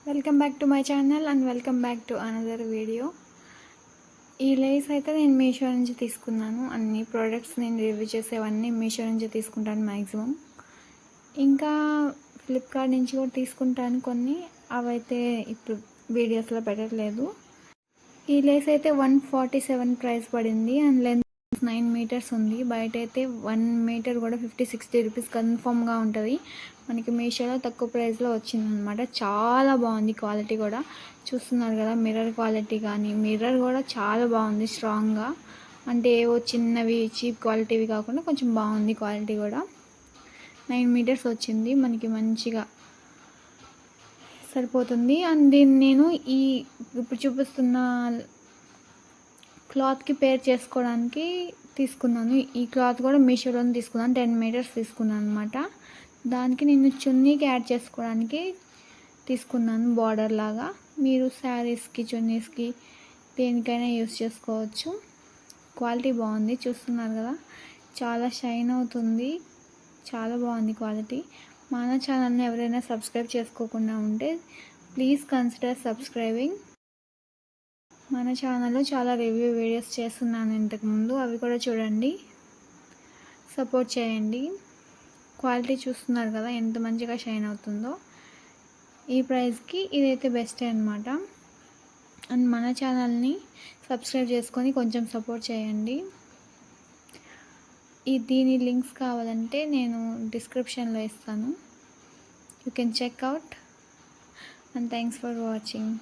Welcome back to my channel and welcome back to another video. ఈ Lay's అయితే నేను మీషో నుంచి తీసుకున్నాను. అన్ని ప్రోడక్ట్స్ నేను రివ్యూ చేసేవన్నీ మీషో నుంచి తీసుకుంటాను మ్యాక్సిమం. ఇంకా ఫ్లిప్కార్ట్ నుంచి కూడా తీసుకుంటాను కొన్ని, అవైతే ఇప్పుడు వీడియోస్లో పెట్టట్లేదు. ఈ లేస్ అయితే 147 ప్రైస్ పడింది అండ్ లెంత్ 9 మీటర్స్ ఉంది. బయట అయితే 1 మీటర్ కూడా 50-60 రూపీస్ కన్ఫామ్గా ఉంటుంది. మనకి మీషోలో తక్కువ ప్రైస్లో వచ్చిందనమాట. చాలా బాగుంది క్వాలిటీ కూడా, చూస్తున్నారు కదా. మిర్రర్ క్వాలిటీ కానీ మిర్రర్ కూడా చాలా బాగుంది, స్ట్రాంగ్గా. అంటే ఏవో చిన్నవి చీప్ క్వాలిటీవి కాకుండా కొంచెం బాగుంది క్వాలిటీ కూడా. 9 మీటర్స్ వచ్చింది, మనకి మంచిగా సరిపోతుంది. అండ్ దీన్ని నేను ఇప్పుడు చూపిస్తున్న క్లాత్కి పేర్ చేసుకోవడానికి తీసుకున్నాను. ఈ క్లాత్ కూడా మీషోలోనే తీసుకున్నాను. 10 మీటర్స్ తీసుకున్నాను అనమాట. దానికి నేను చున్నీకి యాడ్ చేసుకోవడానికి తీసుకున్నాను, బార్డర్ లాగా. మీరు శారీస్కి, చున్నీస్కి దేనికైనా యూస్ చేసుకోవచ్చు. క్వాలిటీ బాగుంది, చూస్తున్నారు కదా. చాలా షైన్ అవుతుంది, చాలా బాగుంది క్వాలిటీ. మన ఛానల్ని ఎవరైనా సబ్స్క్రైబ్ చేసుకోకుండా ఉంటే ప్లీజ్ కన్సిడర్ సబ్స్క్రైబింగ్. మన ఛానల్లో చాలా రివ్యూ వీడియోస్ చేస్తున్నాను ఇంతకుముందు, అవి కూడా చూడండి, సపోర్ట్ చేయండి. క్వాలిటీ చూస్తున్నారు కదా ఎంత మంచిగా షైన్ అవుతుందో. ఈ ప్రైస్కి ఇదైతే బెస్ట్ అనమాట. అండ్ మన ఛానల్ని సబ్స్క్రైబ్ చేసుకొని కొంచెం సపోర్ట్ చేయండి. దీని లింక్స్ కావాలంటే నేను డిస్క్రిప్షన్లో ఇస్తాను. You can check out. And thanks for watching.